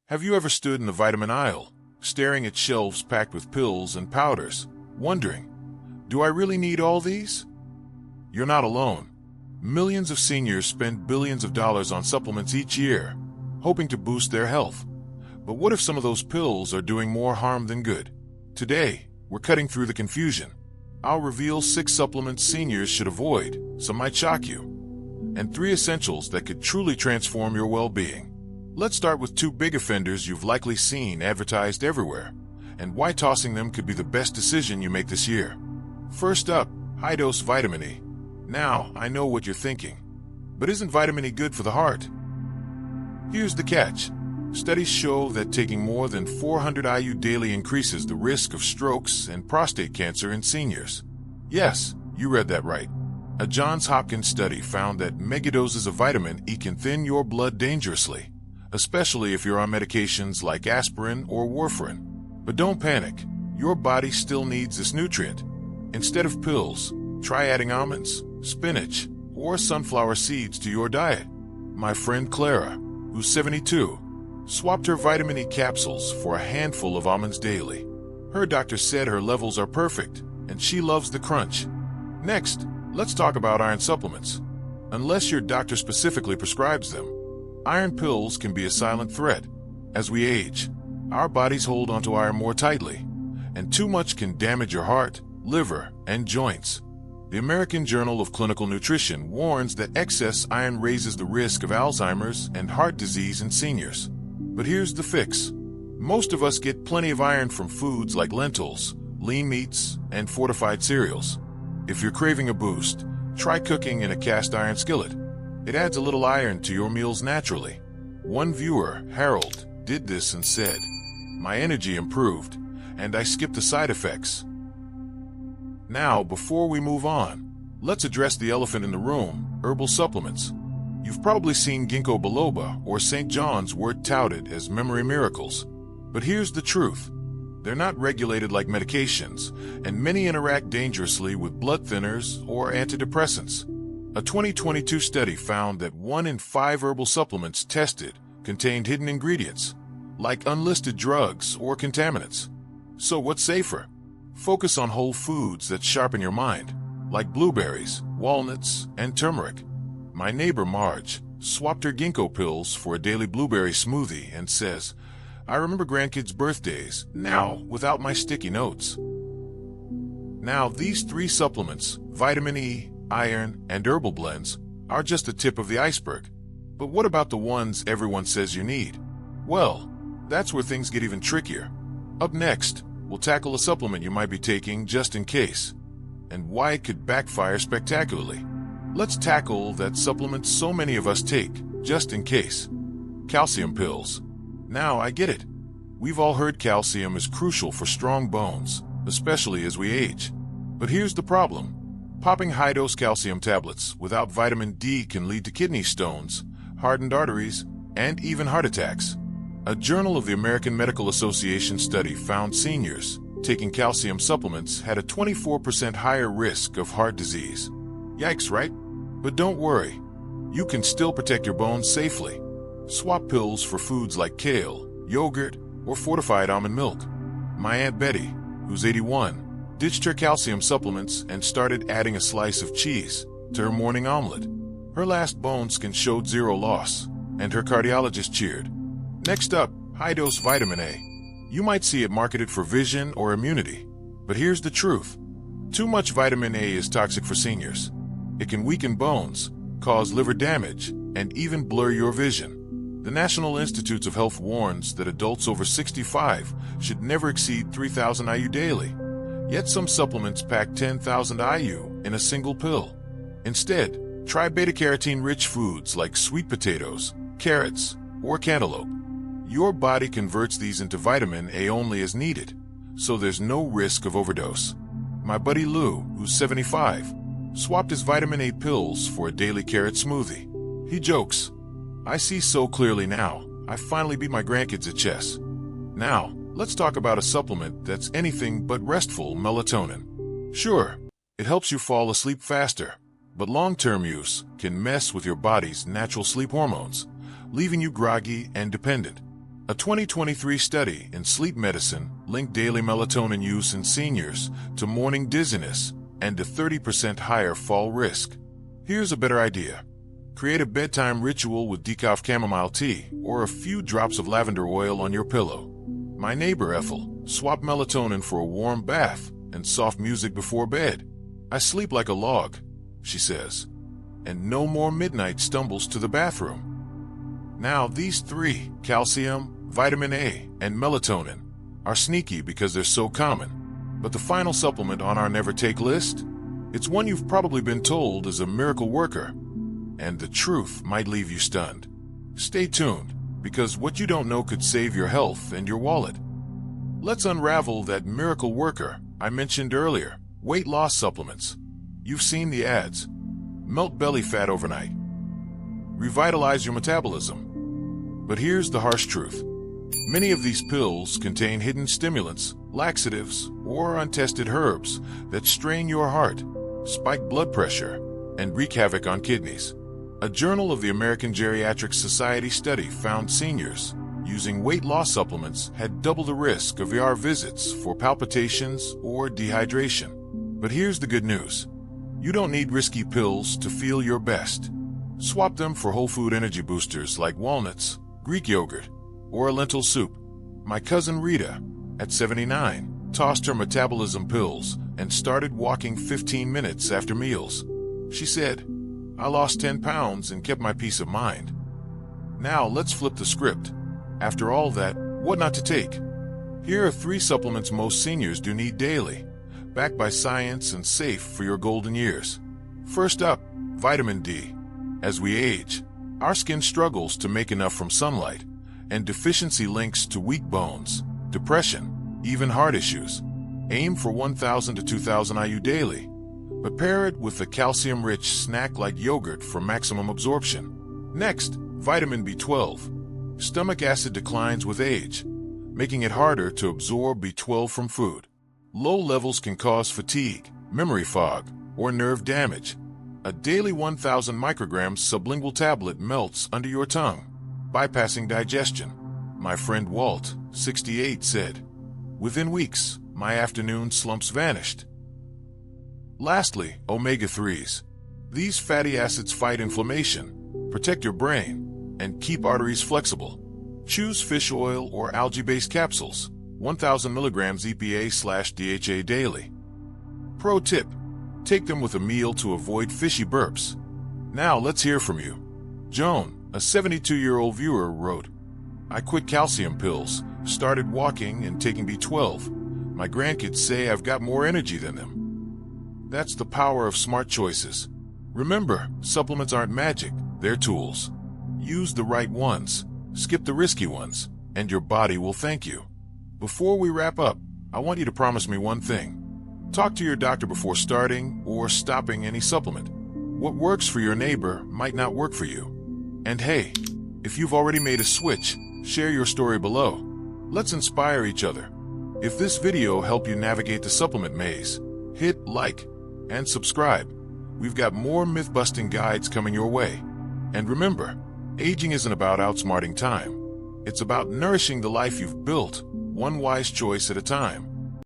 Have you ever stood in the vitamin aisle, staring at shelves packed with pills and powders, wondering, do I really need all these? You're not alone. Millions of seniors spend billions of dollars on supplements each year, hoping to boost their health. But what if some of those pills are doing more harm than good? Today, we're cutting through the confusion. I'll reveal 6 supplements seniors should avoid, some might shock you, and 3 essentials that could truly transform your well-being. Let's start with 2 big offenders you've likely seen advertised everywhere, and why tossing them could be the best decision you make this year. First up, high-dose vitamin E. Now, I know what you're thinking, but isn't vitamin E good for the heart? Here's the catch. Studies show that taking more than 400 IU daily increases the risk of strokes and prostate cancer in seniors. Yes, you read that right. A Johns Hopkins study found that megadoses of vitamin E can thin your blood dangerously, especially if you're on medications like aspirin or warfarin. But don't panic. Your body still needs this nutrient. Instead of pills, try adding almonds, spinach, or sunflower seeds to your diet. My friend Clara, who's 72, swapped her vitamin E capsules for a handful of almonds daily. Her doctor said her levels are perfect, and she loves the crunch. Next, let's talk about iron supplements. Unless your doctor specifically prescribes them, iron pills can be a silent threat. As we age, our bodies hold onto iron more tightly, and too much can damage your heart, liver, and joints. The American Journal of Clinical Nutrition warns that excess iron raises the risk of Alzheimer's and heart disease in seniors. But here's the fix. Most of us get plenty of iron from foods like lentils, lean meats, and fortified cereals. If you're craving a boost, try cooking in a cast iron skillet. It adds a little iron to your meals naturally. One viewer, Harold, did this and said, "My energy improved, and I skipped the side effects." Now, before we move on, let's address the elephant in the room, herbal supplements. You've probably seen ginkgo biloba or St. John's wort touted as memory miracles. But here's the truth. They're not regulated like medications, and many interact dangerously with blood thinners or antidepressants. A 2022 study found that 1 in 5 herbal supplements tested contained hidden ingredients, like unlisted drugs or contaminants. So what's safer? Focus on whole foods that sharpen your mind, like blueberries, walnuts, and turmeric. My neighbor Marge swapped her ginkgo pills for a daily blueberry smoothie and says, "I remember grandkids' birthdays, now without my sticky notes." Now, these 3 supplements, vitamin E, iron, and herbal blends, are just the tip of the iceberg. But what about the ones everyone says you need? Well, that's where things get even trickier. Up next, we'll tackle a supplement you might be taking just in case, and why it could backfire spectacularly. Let's tackle that supplement so many of us take, just in case. Calcium pills. Now, I get it. We've all heard calcium is crucial for strong bones, especially as we age. But here's the problem. Popping high-dose calcium tablets without vitamin D can lead to kidney stones, hardened arteries, and even heart attacks. A Journal of the American Medical Association study found seniors taking calcium supplements had a 24% higher risk of heart disease. Yikes, right? But don't worry. You can still protect your bones safely. Swap pills for foods like kale, yogurt, or fortified almond milk. My Aunt Betty, who's 81, ditched her calcium supplements and started adding a slice of cheese to her morning omelet. Her last bone skin showed 0 loss, and her cardiologist cheered. Next up, high-dose vitamin A. You might see it marketed for vision or immunity, but here's the truth. Too much vitamin A is toxic for seniors. It can weaken bones, cause liver damage, and even blur your vision. The National Institutes of Health warns that adults over 65 should never exceed 3,000 IU daily. Yet some supplements pack 10,000 IU in a single pill. Instead, try beta-carotene-rich foods like sweet potatoes, carrots, or cantaloupe. Your body converts these into vitamin A only as needed, so there's no risk of overdose. My buddy Lou, who's 75, swapped his vitamin A pills for a daily carrot smoothie. He jokes, "I see so clearly now, I finally beat my grandkids at chess." Now, let's talk about a supplement that's anything but restful: melatonin. Sure, it helps you fall asleep faster, but long-term use can mess with your body's natural sleep hormones, leaving you groggy and dependent. A 2023 study in sleep medicine linked daily melatonin use in seniors to morning dizziness and a 30% higher fall risk. Here's a better idea. Create a bedtime ritual with decaf chamomile tea or a few drops of lavender oil on your pillow. My neighbor Ethel swapped melatonin for a warm bath and soft music before bed. I sleep like a log, she says, and no more midnight stumbles to the bathroom. Now these three, calcium, vitamin A, and melatonin, are sneaky because they're so common. But the final supplement on our never take list? It's one you've probably been told is a miracle worker, and the truth might leave you stunned. Stay tuned, because what you don't know could save your health and your wallet. Let's unravel that miracle worker I mentioned earlier, weight loss supplements. You've seen the ads. Melt belly fat overnight. Revitalize your metabolism. But here's the harsh truth. Many of these pills contain hidden stimulants, laxatives, or untested herbs that strain your heart, spike blood pressure, and wreak havoc on kidneys. A Journal of the American Geriatric Society study found seniors using weight loss supplements had double the risk of ER visits for palpitations or dehydration. But here's the good news. You don't need risky pills to feel your best. Swap them for whole food energy boosters like walnuts, Greek yogurt, or a lentil soup. My cousin Rita, at 79, tossed her metabolism pills and started walking 15 minutes after meals. She said, "I lost 10 pounds and kept my peace of mind." Now let's flip the script. After all that, what not to take? Here are 3 supplements most seniors do need daily, backed by science and safe for your golden years. First up, vitamin D. As we age, our skin struggles to make enough from sunlight, and deficiency links to weak bones, depression, even heart issues. Aim for 1,000 to 2,000 IU daily, but pair it with a calcium-rich snack like yogurt for maximum absorption. Next, vitamin B12. Stomach acid declines with age, making it harder to absorb B12 from food. Low levels can cause fatigue, memory fog, or nerve damage. A daily 1,000 micrograms sublingual tablet melts under your tongue, bypassing digestion. My friend Walt, 68, said, "Within weeks, my afternoon slumps vanished." Lastly, omega-3s. These fatty acids fight inflammation, protect your brain, and keep arteries flexible. Choose fish oil or algae-based capsules, 1,000 milligrams EPA/DHA daily. Pro tip, take them with a meal to avoid fishy burps. Now let's hear from you. Joan, a 72-year-old viewer, wrote, "I quit calcium pills, started walking and taking B12. My grandkids say I've got more energy than them." That's the power of smart choices. Remember, supplements aren't magic, they're tools. Use the right ones, skip the risky ones, and your body will thank you. Before we wrap up, I want you to promise me one thing. Talk to your doctor before starting or stopping any supplement. What works for your neighbor might not work for you. And hey, if you've already made a switch, share your story below. Let's inspire each other. If this video helped you navigate the supplement maze, hit like and subscribe. We've got more myth-busting guides coming your way. And remember, aging isn't about outsmarting time. It's about nourishing the life you've built, one wise choice at a time.